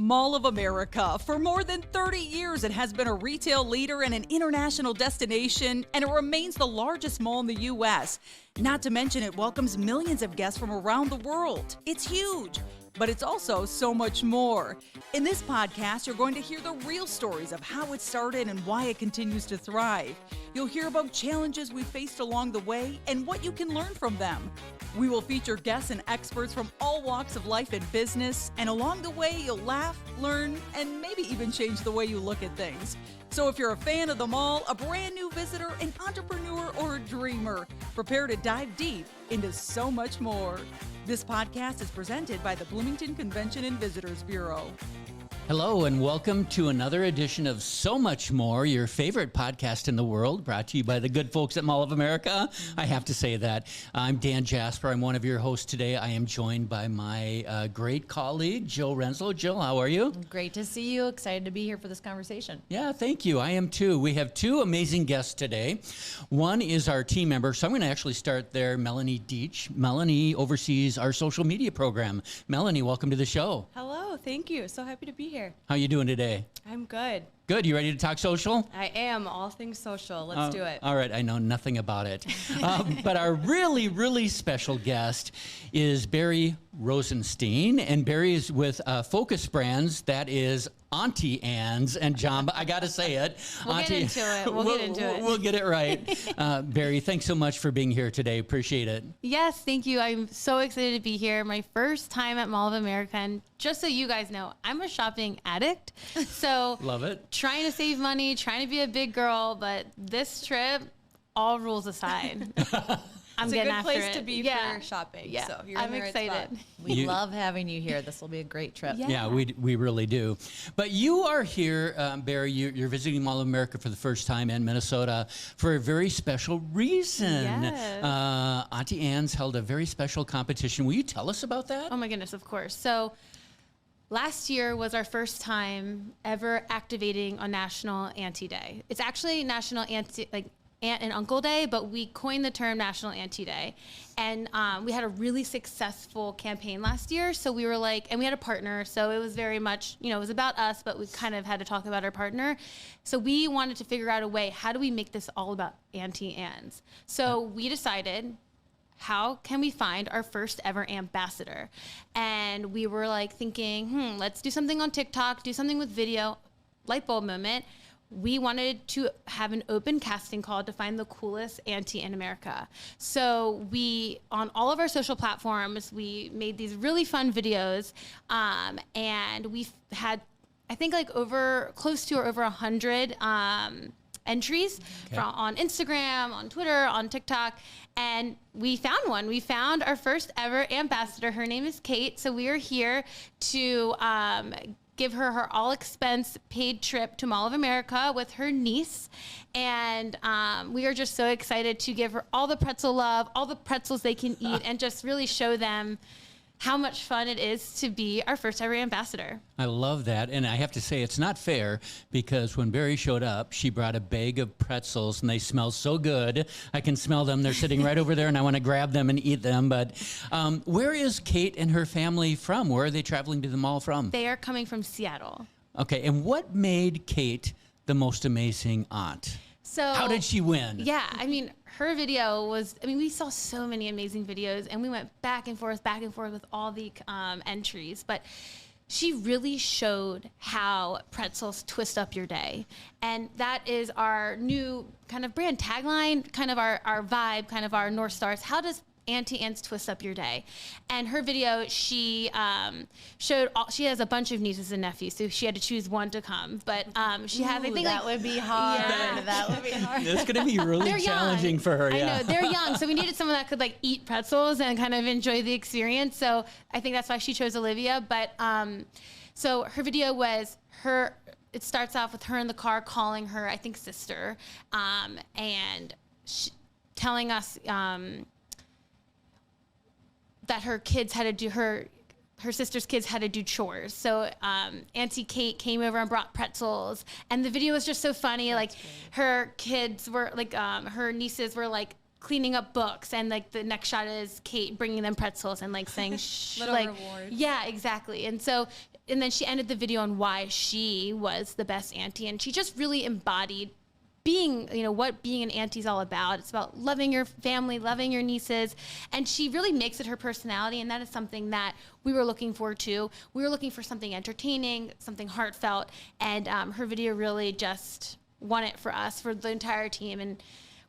Mall of America. For more than 30 years, it has been a retail leader and an international destination, and it remains the largest mall in the U.S. Not to mention, it welcomes millions of guests from around the world. It's huge, but it's also so much more. In this podcast, you're going to hear the real stories of how it started and why it continues to thrive. You'll hear about challenges we faced along the way and what you can learn from them. We will feature guests and experts from all walks of life and business, and along the way, you'll laugh, learn, and maybe even change the way you look at things. So if you're a fan of the mall, a brand new visitor, an entrepreneur, or a dreamer, prepare to dive deep into so much more. This podcast is presented by the Bloomington Convention and Visitors Bureau. Hello and welcome to another edition of So Much More, your favorite podcast in the world, brought to you by the good folks at Mall of America. I have to say that. I'm Dan Jasper. I'm one of your hosts today. I am joined by my great colleague, Jill Renslow. Jill, how are you? Great to see you. Excited to be here for this conversation. Yeah, thank you. I am too. We have two amazing guests today. One is our team member, so I'm going to actually start there, Melanie Deach. Melanie oversees our social media program. Melanie, welcome to the show. Hello, thank you. So happy to be here. How you doing today? I'm good. Good. You ready to talk social? I am. All things social. Let's do it. All right. I know nothing about it. But our really, really special guest is Bari Rosenstein. And Bari is with Focus Brands. That is Auntie Anne's and John. I got to say it. We'll get into it. We'll get it right. Bari, thanks so much for being here today. Appreciate it. Yes, thank you. I'm so excited to be here. My first time at Mall of America. And just so you guys know, I'm a shopping addict. So love it. Trying to save money, trying to be a big girl, but this trip, all rules aside, I'm getting after it. It's a good place to be for shopping. Yeah, so you're I'm in the right excited. spot. We love having you here. This will be a great trip. Yeah, we really do. But you are here, Bari, you're visiting Mall of America for the first time in Minnesota for a very special reason. Yes. Auntie Anne's held a very special competition. Will you tell us about that? Oh my goodness, of course. So last year was our first time ever activating on National Auntie Day. It's actually National Auntie, like Aunt and Uncle Day, but we coined the term National Auntie Day. And we had a really successful campaign last year. So we were like, and we had a partner. So it was very much, it was about us, but we kind of had to talk about our partner. So we wanted to figure out a way, how do we make this all about Auntie Anne's? So we decided, how can we find our first ever Auntbassador? And we were like thinking, let's do something on TikTok, do something with video, light bulb moment. We wanted to have an open casting call to find the coolest auntie in America. So we, on all of our social platforms, we made these really fun videos, and we had, I think, like close to or over 100 entries on Instagram, on Twitter, on TikTok, and we found one. We found our first ever Auntbassador. Her name is Kate. So we are here to give her all-expense paid trip to Mall of America with her niece. And we are just so excited to give her all the pretzel love, all the pretzels they can eat, and just really show them how much fun it is to be our first ever Auntbassador. I love that. And I have to say, it's not fair because when Bari showed up, she brought a bag of pretzels and they smell so good. I can smell them. They're sitting right over there and I want to grab them and eat them. But where is Kate and her family from? Where are they traveling to the mall from? They are coming from Seattle. Okay. And what made Kate the most amazing aunt? So how did she win? Yeah, I mean, her video was, we saw so many amazing videos and we went back and forth with all the entries, but she really showed how pretzels twist up your day. And that is our new kind of brand tagline, kind of our vibe, kind of our North Stars. How does Auntie Anne's twist up your day? And her video, she showed she has a bunch of nieces and nephews, so she had to choose one to come. But she has, I think, that would be hard. Yeah. That would be hard. It's going to be really challenging for her. I know, they're young, so we needed someone that could like eat pretzels and kind of enjoy the experience. So I think that's why she chose Olivia. But so her video was it starts off with her in the car calling her, I think, sister, and telling us that her kids had to do her sister's kids had to do chores. So Auntie Kate came over and brought pretzels, and the video was just so funny. That's great. Her kids were like, her nieces were like cleaning up books, and like the next shot is Kate bringing them pretzels and like saying little like, reward. Yeah, exactly. And so and then she ended the video on why she was the best auntie, and she just really embodied being, what being an auntie is all about. It's about loving your family, loving your nieces, and she really makes it her personality, and that is something that we were looking for too. We were looking for something entertaining, something heartfelt, and her video really just won it for us, for the entire team, and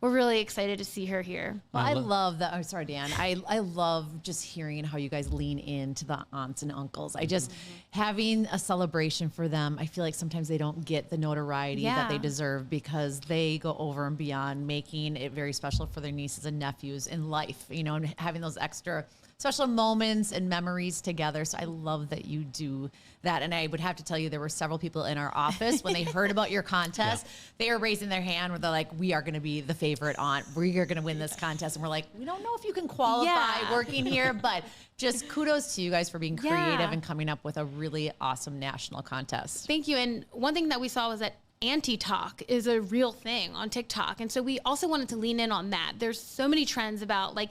we're really excited to see her here. Well, I love that. I'm sorry, Dan. I love just hearing how you guys lean into the aunts and uncles. I just having a celebration for them. I feel like sometimes they don't get the notoriety that they deserve because they go over and beyond, making it very special for their nieces and nephews in life, and having those extra special moments and memories together. So I love that you do that. And I would have to tell you, there were several people in our office when they heard about your contest, they were raising their hand where they're like, we are going to be the favorite aunt. We are going to win this contest. And we're like, we don't know if you can qualify working here, but just kudos to you guys for being creative and coming up with a really awesome national contest. Thank you. And one thing that we saw was that Auntie talk is a real thing on TikTok. And so we also wanted to lean in on that. There's so many trends about like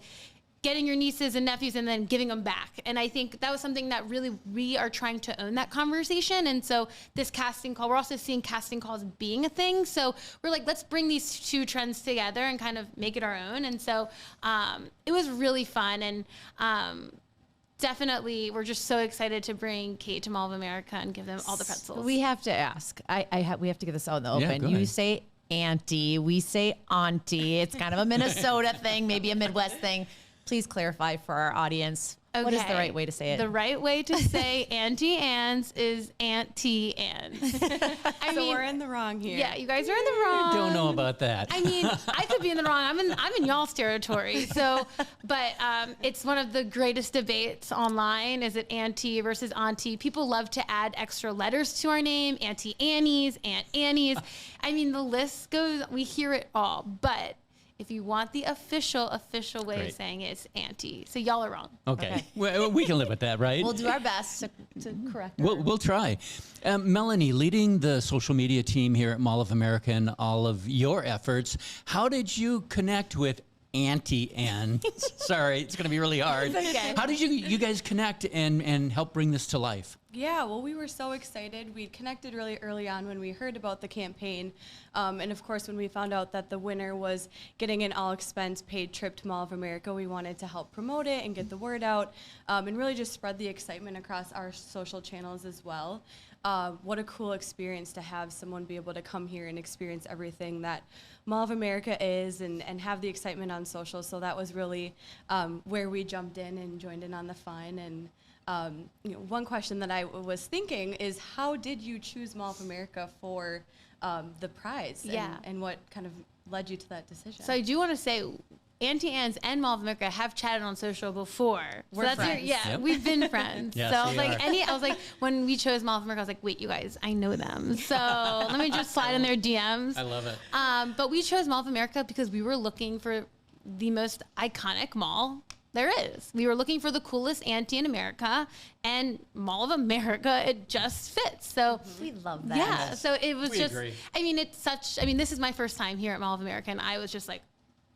getting your nieces and nephews and then giving them back. And I think that was something that really we are trying to own that conversation. And so this casting call, we're also seeing casting calls being a thing. So we're like, let's bring these two trends together and kind of make it our own. And so it was really fun. And definitely, we're just so excited to bring Kate to Mall of America and give them all the pretzels. We have to ask. We have to get this out in the open. Go You ahead. say auntie, we say auntie. It's kind of a Minnesota thing, maybe a Midwest thing. Please clarify for our audience. What is the right way to say it? The right way to say Auntie Anne's is Auntie Anne's. I So we're in the wrong here. Yeah, you guys are in the wrong. Don't know about that. I mean, I could be in the wrong. I'm in y'all's territory. So, but it's one of the greatest debates online. Is it Auntie versus Auntie? People love to add extra letters to our name. Auntie Annie's, Aunt Annie's. I mean, the list goes. We hear it all. But if you want the official way of saying it, it's Auntie. So y'all are wrong. Okay. Well, we can live with that, right? We'll do our best to correct her. We'll try. Melanie, leading the social media team here at Mall of America and all of your efforts, how did you connect with Auntie Anne? Sorry, it's going to be really hard. okay. How did you guys connect and help bring this to life? Yeah, well, we were so excited. We connected really early on when we heard about the campaign. And of course, when we found out that the winner was getting an all-expense paid trip to Mall of America, we wanted to help promote it and get the word out and really just spread the excitement across our social channels as well. What a cool experience to have someone be able to come here and experience everything that Mall of America is and have the excitement on social. So that was really where we jumped in and joined in on the fun. And one question that I was thinking is, how did you choose Mall of America for the prize? Yeah. And what kind of led you to that decision? So I do want to say, Auntie Anne's and Mall of America have chatted on social before. We're so that's friends. Yep. we've been friends. Yes, so I was we like, are. I was like, when we chose Mall of America, I was like, wait, you guys, I know them. So let me just slide in their DMs. I love it. But we chose Mall of America because we were looking for the most iconic mall there is. We were looking for the coolest auntie in America, and Mall of America, it just fits. So We love that. yeah, so it was We just, agree. this is my first time here at Mall of America, and I was just like,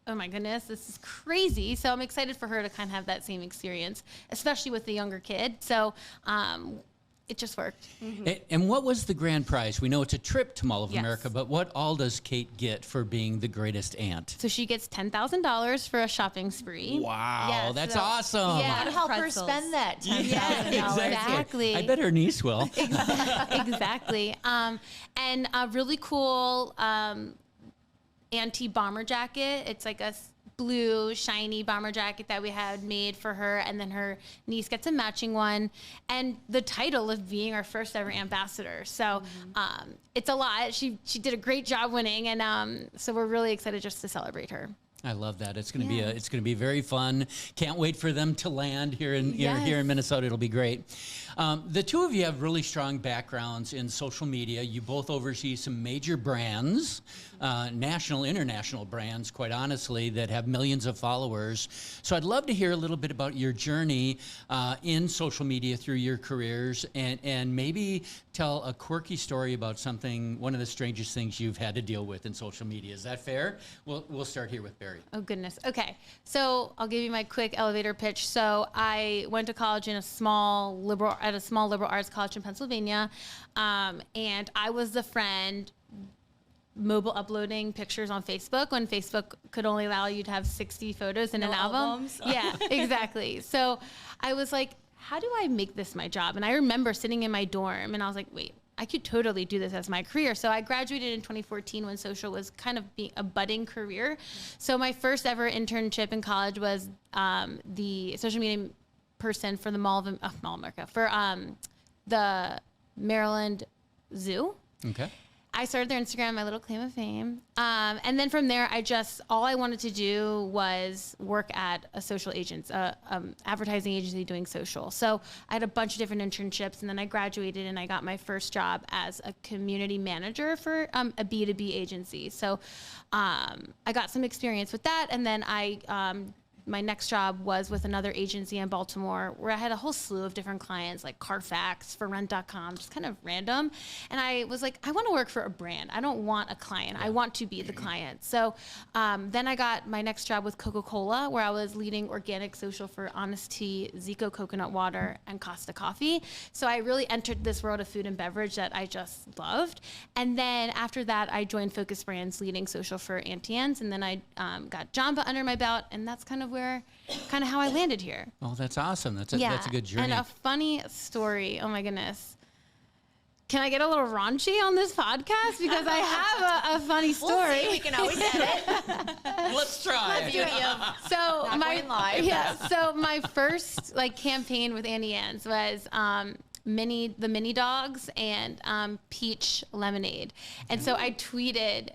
oh my goodness, this is crazy. So I'm excited for her to kind of have that same experience, especially with the younger kid. So it just worked. And what was the grand prize? We know it's a trip to Mall of Yes. America, but what all does Kate get for being the greatest aunt? So she gets $10,000 for a shopping spree. Wow, Yeah, that's so- awesome. Yeah. Gotta help her Pretzels. spend that $10,000. Exactly. I bet her niece will. Exactly. And a really cool auntie bomber jacket. It's like a blue shiny bomber jacket that we had made for her, and then her niece gets a matching one, and the title of being our first ever ambassador. So it's a lot. She did a great job winning, and so we're really excited just to celebrate her. I love that. It's going to be very fun. Can't wait for them to land here in here in Minnesota. It'll be great. The two of you have really strong backgrounds in social media. You both oversee some major brands, national, international brands, quite honestly, that have millions of followers. So I'd love to hear a little bit about your journey in social media through your careers, and maybe tell a quirky story about one of the strangest things you've had to deal with in social media. Is that fair? We'll start here with Bari. Bari. Oh, goodness. Okay. So I'll give you my quick elevator pitch. So I went to college in a small liberal arts college in Pennsylvania. And I was the friend mobile uploading pictures on Facebook when Facebook could only allow you to have 60 photos in an album. Albums. Yeah, exactly. So I was like, how do I make this my job? And I remember sitting in my dorm and I was like, wait, I could totally do this as my career. So I graduated in 2014 when social was kind of being a budding career. So my first ever internship in college was the social media person for the Mall of America, for the Maryland Zoo. Okay. I started their Instagram, my little claim of fame. And then from there, all I wanted to do was work at a social agent, advertising agency doing social. So I had a bunch of different internships, and then I graduated and I got my first job as a community manager for a B2B agency. So I got some experience with that, and then my next job was with another agency in Baltimore where I had a whole slew of different clients like Carfax, for Rent.com, just kind of random. And I was like, I want to work for a brand. I don't want a client. I want to be the client. So then I got my next job with Coca-Cola, where I was leading organic social for Honest Tea, Zico Coconut Water, and Costa Coffee. So I really entered this world of food and beverage that I just loved. And then after that, I joined Focus Brands leading social for Auntie Anne's. And then I got Jamba under my belt. And that's kind of how I landed here. Oh, that's awesome. That's a good journey. And a funny story. Oh my goodness. Can I get a little raunchy on this podcast? Because I have a funny story. We'll see. We can always edit. Let's try. So my first campaign with Auntie Anne's was the mini dogs and peach lemonade. And so I tweeted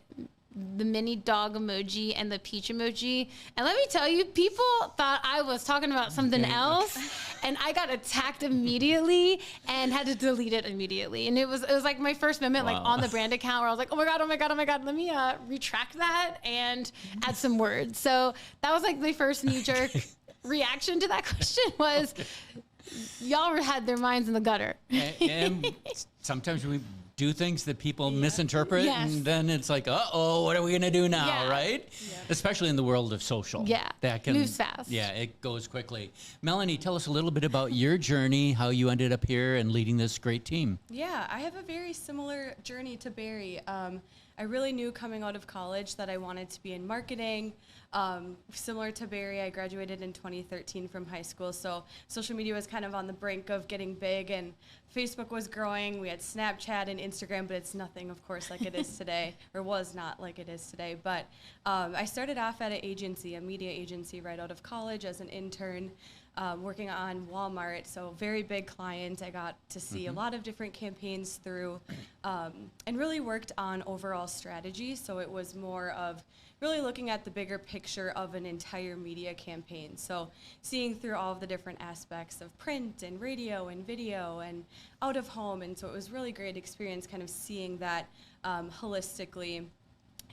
the mini dog emoji and the peach emoji. And let me tell you, people thought I was talking about something else. And I got attacked immediately and had to delete it immediately. And it was like my first moment on the brand account where I was like, oh my God. Let me retract that and add some words. So that was like my first knee-jerk reaction to that question was, y'all had their minds in the gutter. And sometimes we do things that people misinterpret, and then it's like, what are we going to do now, right? Yeah. Especially in the world of social. Yeah, that moves fast. Yeah, it goes quickly. Melanie, tell us a little bit about your journey, how you ended up here and leading this great team. Yeah, I have a very similar journey to Bari. I really knew coming out of college that I wanted to be in marketing. Similar to Bari, I graduated in 2013 from high school, so social media was kind of on the brink of getting big, and Facebook was growing. We had Snapchat and Instagram, but it's nothing, of course, like it is today, or was not like it is today. But I started off at an agency, a media agency, right out of college as an intern. Working on Walmart, so very big client. I got to see a lot of different campaigns through, and really worked on overall strategy. So it was more of really looking at the bigger picture of an entire media campaign. So seeing through all of the different aspects of print and radio and video and out of home. And so it was really great experience kind of seeing that holistically.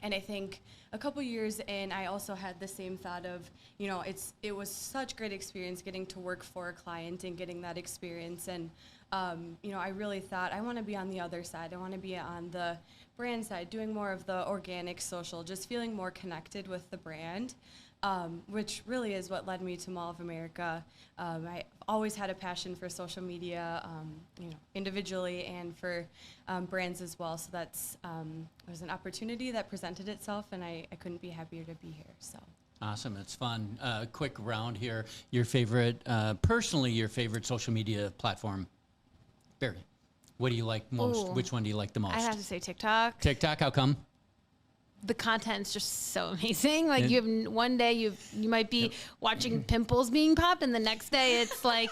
And I think a couple years in, I also had the same thought of, it was such great experience getting to work for a client and getting that experience. And, I really thought I want to be on the other side. I want to be on the brand side, doing more of the organic social, just feeling more connected with the brand. Which really is what led me to Mall of America. I always had a passion for social media, individually and for brands as well. So that's it was an opportunity that presented itself, and I couldn't be happier to be here. So awesome, it's fun. Quick round here. Your favorite, personally, your favorite social media platform, Bari. What do you like most? Ooh. Which one do you like the most? I have to say TikTok. TikTok. How come? The content is just so amazing. Like you have one day you might be watching pimples being popped, and the next day it's like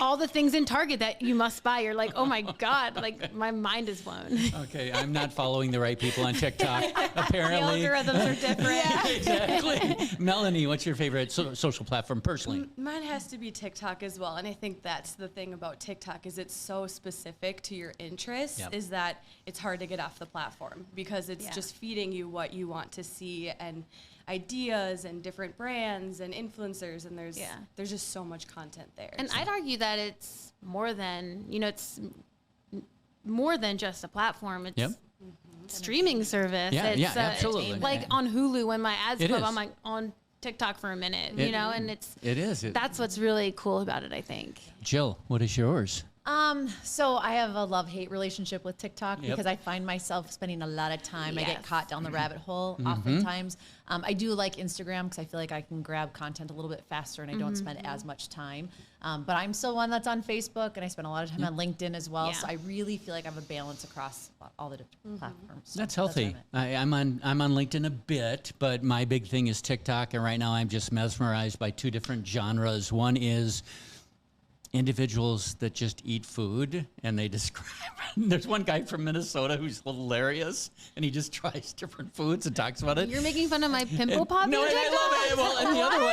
all the things in Target that you must buy. You're like, oh my God, like my mind is blown. Okay, I'm not following the right people on TikTok. Apparently, the algorithms are different. Yeah, exactly. Melanie, what's your favorite social platform personally? Mine has to be TikTok as well, and I think that's the thing about TikTok is it's so specific to your interests. Yep. Is that it's hard to get off the platform because it's just feeding you what you want to see and ideas and different brands and influencers, and there's just so much content there. And I'd argue that it's more than it's more than just a platform. It's streaming service. Yeah, It's, yeah, absolutely. Like on Hulu, when my ads It come, is. I'm like on TikTok for a minute, you know, and It is. that's what's really cool about it, I think. Jill, what is yours? So I have a love-hate relationship with TikTok Yep. because I find myself spending a lot of time. I get Yes. caught down the rabbit hole oftentimes. I do like Instagram because I feel like I can grab content a little bit faster and I don't spend as much time. But I'm still one that's on Facebook and I spend a lot of time on LinkedIn as well. Yeah. So I really feel like I have a balance across all the different platforms. So That's where healthy. I'm at. I'm on LinkedIn a bit, but my big thing is TikTok, and right now I'm just mesmerized by two different genres. One is individuals that just eat food and they describe there's one guy from Minnesota who's hilarious and he just tries different foods and talks about it. You're making fun of my pimple popping No, I TikTok? love it. Well,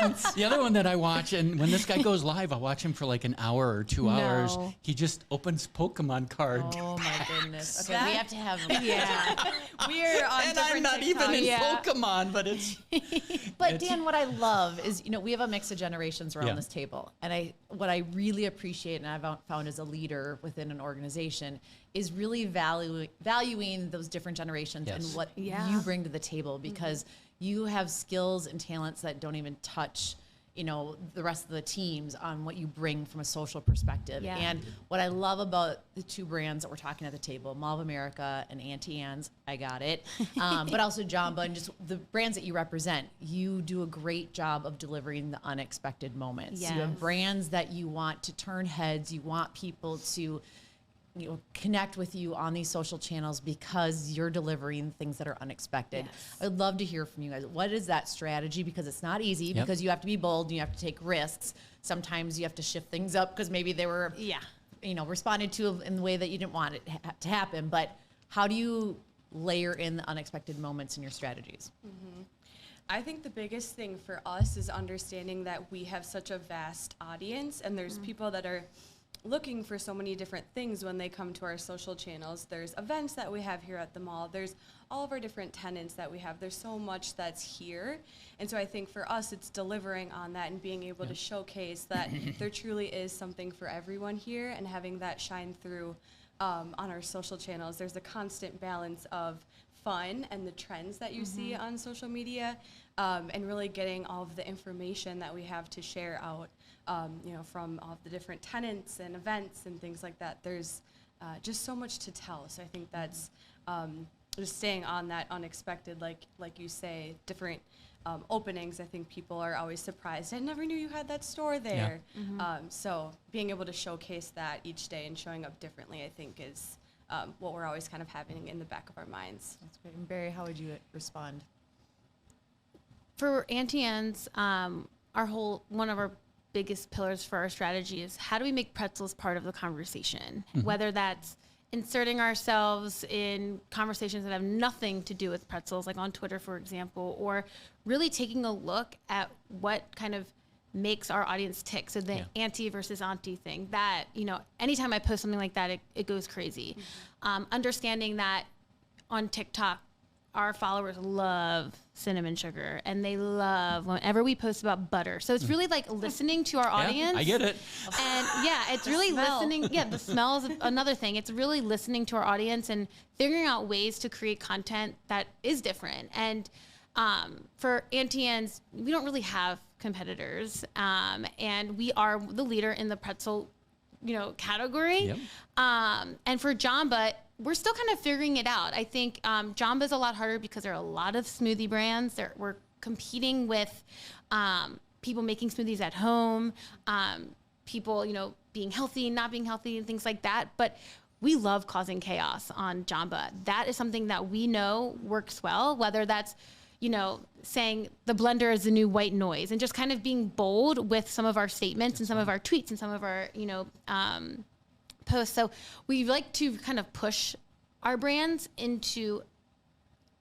and the other one that I watch, and when this guy goes live, I watch him for like an hour or 2 hours. No. He just opens Pokemon cards. Oh my goodness. Okay, we have to have Yeah. We're on And different I'm not even in Yeah. Pokemon, but it's But Dan, what I love is, we have a mix of generations around Yeah. this table. And what I really appreciate and I've found as a leader within an organization is really valuing those different generations Yes. and what Yeah. you bring to the table because you have skills and talents that don't even touch the rest of the teams on what you bring from a social perspective. Yeah. And what I love about the two brands that we're talking at the table, Mall of America and Auntie Anne's, I got it, but also Jamba and just the brands that you represent, you do a great job of delivering the unexpected moments. You have Yes. brands that you want to turn heads, you want people to connect with you on these social channels because you're delivering things that are unexpected. Yes. I'd love to hear from you guys. What is that strategy? Because it's not easy because you have to be bold and you have to take risks. Sometimes you have to shift things up because maybe they were, responded to in the way that you didn't want it to happen. But how do you layer in the unexpected moments in your strategies? I think the biggest thing for us is understanding that we have such a vast audience and there's people that are looking for so many different things when they come to our social channels. There's events that we have here at the mall. There's all of our different tenants that we have. There's so much that's here. And so I think for us, it's delivering on that and being able to showcase that there truly is something for everyone here and having that shine through on our social channels. There's a constant balance of fun and the trends that you see on social media and really getting all of the information that we have to share out from all of the different tenants and events and things like that. There's just so much to tell. So I think that's just staying on that unexpected, like you say, different openings. I think people are always surprised. I never knew you had that store there. So being able to showcase that each day and showing up differently, I think is what we're always kind of having in the back of our minds. That's great. And Barry, how would you respond? For Auntie Anne's, one of our biggest pillars for our strategy is how do we make pretzels part of the conversation, whether that's inserting ourselves in conversations that have nothing to do with pretzels, like on Twitter, for example, or really taking a look at what kind of makes our audience tick. So the auntie versus auntie thing that, anytime I post something like that, it goes crazy. Understanding that on TikTok, our followers love cinnamon sugar and they love whenever we post about butter. So it's really like listening to our audience. I get it. And it's really listening. Yeah, the smell is another thing. It's really listening to our audience and figuring out ways to create content that is different. And for Auntie Anne's, we don't really have competitors. And we are the leader in the pretzel, category. Yep. And for Jamba, we're still kind of figuring it out. I think Jamba is a lot harder because there are a lot of smoothie brands. We're competing with people making smoothies at home, people, being healthy, not being healthy, and things like that. But we love causing chaos on Jamba. That is something that we know works well, whether that's, saying the blender is the new white noise and just kind of being bold with some of our statements and some of our tweets and some of our, posts. So we like to kind of push our brands into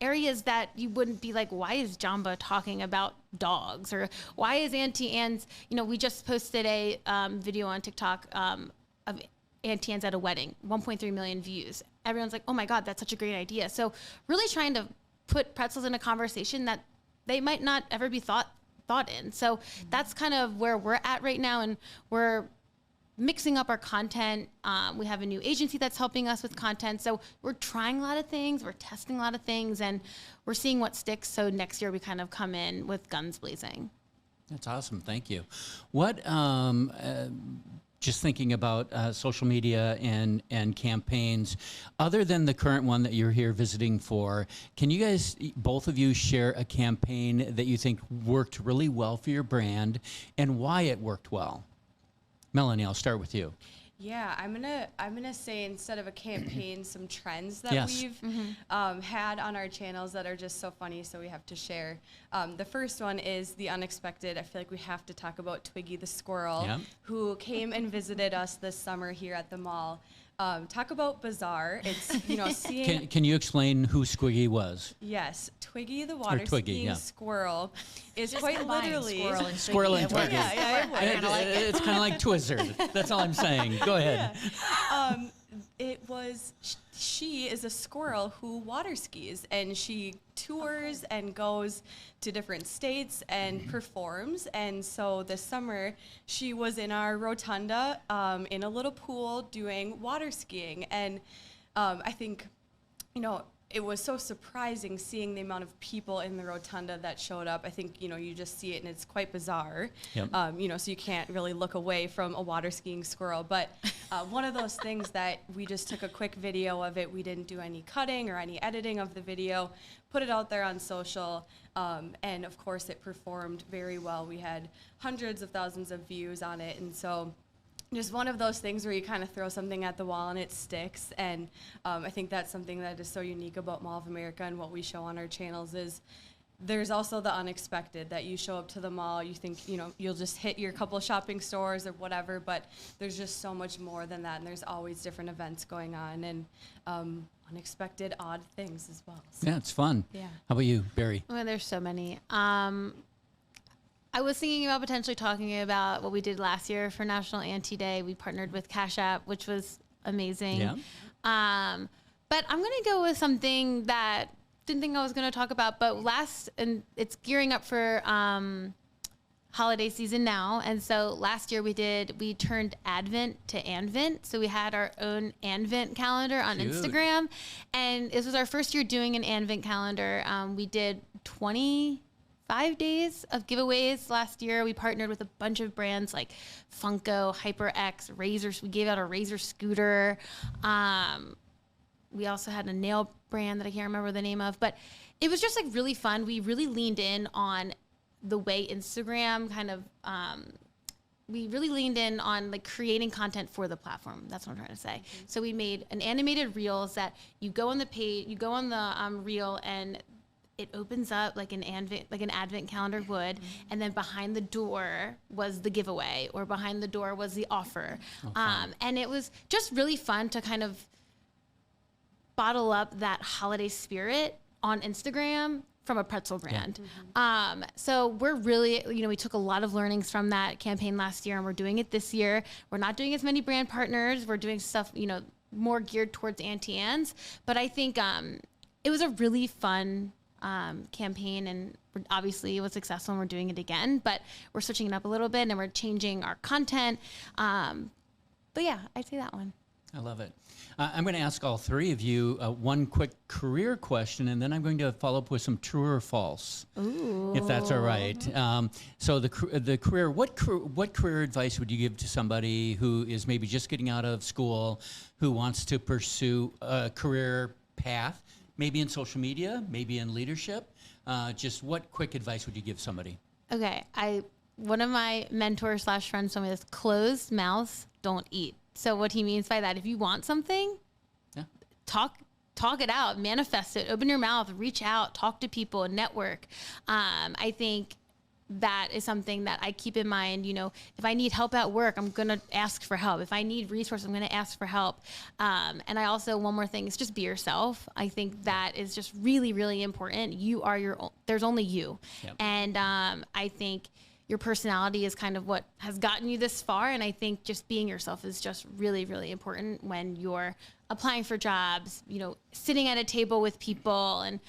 areas that you wouldn't be like, why is Jamba talking about dogs? Or why is Auntie Anne's, we just posted a video on TikTok of Auntie Anne's at a wedding, 1.3 million views. Everyone's like, oh my God, that's such a great idea. So really trying to put pretzels in a conversation that they might not ever be thought in. So that's kind of where we're at right now. And we're mixing up our content. We have a new agency that's helping us with content. So we're trying a lot of things, we're testing a lot of things, and we're seeing what sticks. So next year we kind of come in with guns blazing. That's awesome. Thank you. What, just thinking about social media and campaigns, other than the current one that you're here visiting for, can you guys, both of you, share a campaign that you think worked really well for your brand and why it worked well? Melanie, I'll start with you. Yeah, I'm gonna say, instead of a campaign, some trends that Yes. we've had on our channels that are just so funny, so we have to share. The first one is the unexpected. I feel like we have to talk about Twiggy the squirrel, Yep. who came and visited us this summer here at the mall. Talk about bizarre. It's, seeing. Can you explain who Squiggy was? Yes, Twiggy the water Twiggy, skiing yeah. squirrel is Just quite combine literally. Squirrel and Twiggy. Yeah, kinda like it. It's kind of like Twizzard. That's all I'm saying. Go ahead. She is a squirrel who water skis, and she tours and goes to different states and performs. And so this summer she was in our rotunda in a little pool doing water skiing. And I think, it was so surprising seeing the amount of people in the rotunda that showed up. I think, you just see it and it's quite bizarre. Yep. So you can't really look away from a water skiing squirrel. But one of those things that we just took a quick video of it. We didn't do any cutting or any editing of the video, put it out there on social. And of course it performed very well. We had hundreds of thousands of views on it. And so just one of those things where you kind of throw something at the wall and it sticks. And I think that's something that is so unique about Mall of America and what we show on our channels is there's also the unexpected, that you show up to the mall, you think, you'll just hit your couple shopping stores or whatever, but there's just so much more than that. And there's always different events going on and unexpected, odd things as well. So, Yeah, it's fun. Yeah. How about you, Barry? Well, there's so many. I was thinking about potentially talking about what we did last year for National Auntie Day. We partnered with Cash App, which was amazing. Yeah. But I'm going to go with something that didn't think I was going to talk about, but and it's gearing up for holiday season now. And so last year we turned Advent to Anvent. So we had our own Anvent calendar on Cute. Instagram. And this was our first year doing an Anvent calendar. We did 25 days of giveaways last year. We partnered with a bunch of brands like Funko, HyperX, Razors. We gave out a Razor scooter. We also had a nail brand that I can't remember the name of, but it was just like really fun. We really leaned in on the way Instagram we really leaned in on like creating content for the platform. That's what I'm trying to say. Mm-hmm. So we made an animated reels that you go on the page, you go on the reel, and it opens up like an advent calendar would, and then behind the door was the giveaway, or behind the door was the offer. And it was just really fun to kind of bottle up that holiday spirit on Instagram from a pretzel brand. Yeah. So we're really, we took a lot of learnings from that campaign last year, and we're doing it this year. We're not doing as many brand partners. We're doing stuff, more geared towards Auntie Anne's. But I think it was a really fun campaign, and obviously it was successful, and we're doing it again. But we're switching it up a little bit, and we're changing our content. But yeah, I'd say that one. I love it. I'm going to ask all three of you one quick career question, and then I'm going to follow up with some true or false, if that's all right. So the career, what career advice would you give to somebody who is maybe just getting out of school, who wants to pursue a career path, maybe in social media, maybe in leadership? Just what quick advice would you give somebody? Okay, one of my mentors / friends told me this: closed mouths don't eat. So what he means by that, if you want something, talk it out, manifest it, open your mouth, reach out, talk to people, network. I think that is something that I keep in mind. If I need help at work, I'm going to ask for help. If I need resources, I'm going to ask for help. And I also, one more thing is just be yourself. I think that is just really, really important. You are your own, there's only you. Yep. And I think your personality is kind of what has gotten you this far. And I think just being yourself is just really, really important when you're applying for jobs, sitting at a table with people, and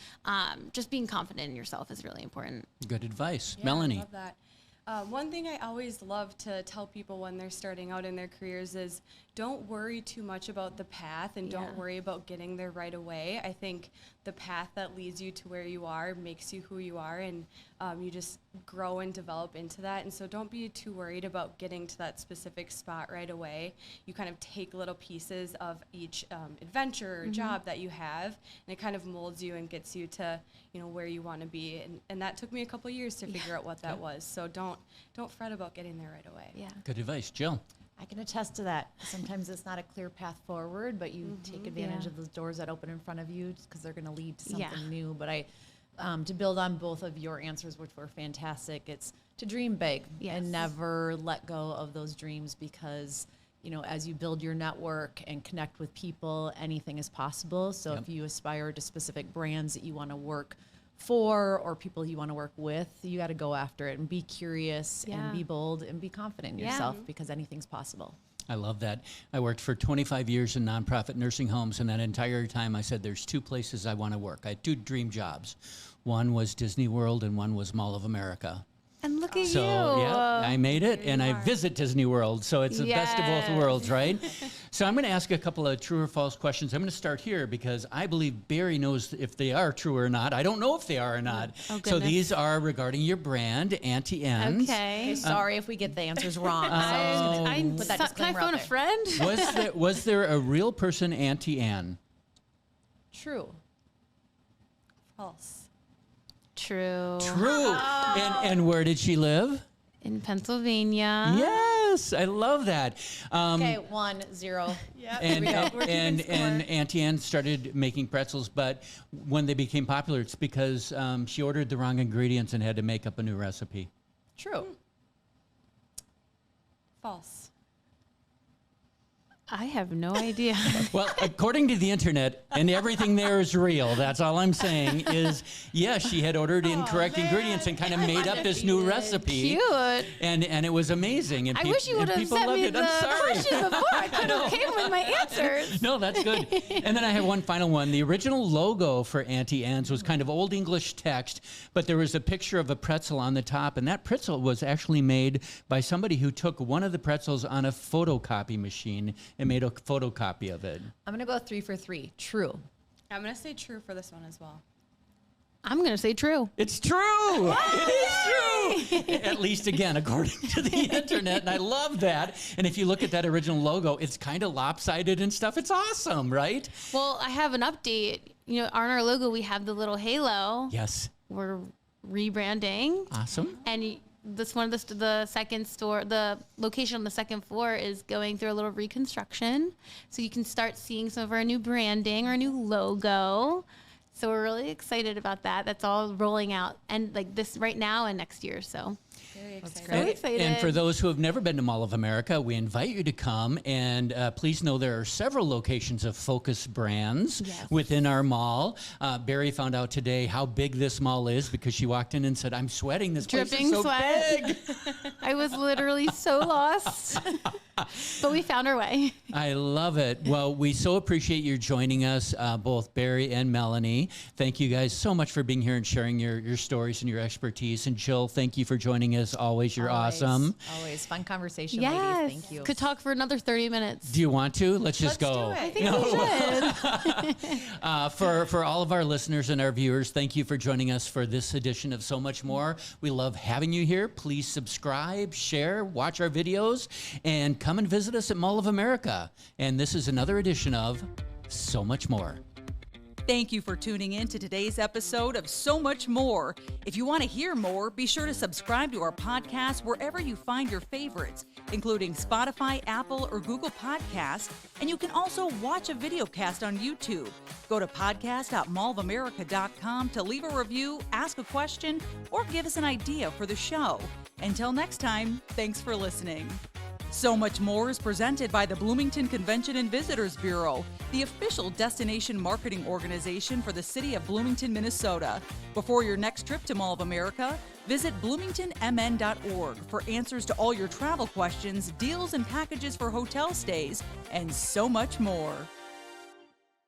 just being confident in yourself is really important. Good advice. Yeah, Melanie. I love that. One thing I always love to tell people when they're starting out in their careers is don't worry too much about the path and don't worry about getting there right away. I think the path that leads you to where you are makes you who you are, and you just grow and develop into that. And so don't be too worried about getting to that specific spot right away. You kind of take little pieces of each adventure or job that you have, and it kind of molds you and gets you to, you know, where you want to be. And that took me a couple years to figure out what that was. So don't fret about getting there right away. Yeah. Good advice. Jill? I can attest to that. Sometimes it's not a clear path forward, but you take advantage of those doors that open in front of you because they're going to lead to something new. But to build on both of your answers, which were fantastic, it's to dream big and never let go of those dreams because, you know, as you build your network and connect with people, anything is possible. So if you aspire to specific brands that you want to work for or people you want to work with, you got to go after it and be curious and be bold and be confident in yourself because anything's possible. I love that. I worked for 25 years in nonprofit nursing homes, and that entire time I said there's two places I want to work. I had two dream jobs. One was Disney World and one was Mall of America. And look at So, you. yeah, I made it, and I visit Disney World, so it's the best of both worlds, right? So I'm going to ask a couple of true or false questions. I'm going to start here because I believe Bari knows if they are true or not. I don't know if they are or not. Oh, so these are regarding your brand, Auntie Anne. Okay. Sorry if we get the answers wrong. Can put that I disclaimer phone out a there. friend? Was there a real person, Auntie Anne? True. False. True. True. And where did she live? In Pennsylvania. Yes, I love that. Okay, 1-0. Yeah. And Auntie Anne started making pretzels, but when they became popular, it's because she ordered the wrong ingredients and had to make up a new recipe. True. False. I have no idea. Well, according to the internet, and everything there is real, that's all I'm saying, is yes, she had ordered incorrect ingredients and kind of made up this new recipe. Cute. And it was amazing. And I wish you would have people sent loved me it. the I'm sorry. questions before. I could have came with my answers. No, that's good. And then I have one final one. The original logo for Auntie Anne's was kind of old English text, but there was a picture of a pretzel on the top, and that pretzel was actually made by somebody who took one of the pretzels on a photocopy machine and made a photocopy of it. I'm going to go 3 for 3. True. I'm going to say true for this one as well. I'm going to say true. It's true. It is true. At least, again, according to the internet. And I love that. And if you look at that original logo, it's kind of lopsided and stuff. It's awesome, right? Well, I have an update. You know, on our logo, we have the little halo. Yes. We're rebranding. Awesome. And this one, the second store, the location on the second floor is going through a little reconstruction. So you can start seeing some of our new branding, our new logo. So we're really excited about that. That's all rolling out and like this right now and next year. So Very excited. so excited. And for those who have never been to Mall of America, we invite you to come. And please know there are several locations of Focus brands within our mall. Bari found out today how big this mall is because she walked in and said, I'm sweating. This place Dripping is so sweat. big. I was literally so lost, but we found our way. I love it. Well, we so appreciate you joining us, both Bari and Melanie. Thank you guys so much for being here and sharing your stories and your expertise. And Jill, thank you for joining us. Always, you're awesome. Always. Fun conversation, Yes. ladies. Thank you. Could talk for another 30 minutes. Do you want to? Let's just go. do it. I think we should. For all of our listeners and our viewers, thank you for joining us for this edition of So Much More. We love having you here. Please subscribe, share, watch our videos, and come and visit us at Mall of America. And this is another edition of So Much More. Thank you for tuning in to today's episode of So Much More. If you want to hear more, be sure to subscribe to our podcast wherever you find your favorites, including Spotify, Apple, or Google Podcasts. And you can also watch a video cast on YouTube. Go to podcast.mallofamerica.com to leave a review, ask a question, or give us an idea for the show. Until next time, thanks for listening. So Much More is presented by the Bloomington Convention and Visitors Bureau, the official destination marketing organization for the city of Bloomington, Minnesota. Before your next trip to Mall of America, visit bloomingtonmn.org for answers to all your travel questions, deals and packages for hotel stays, and so much more.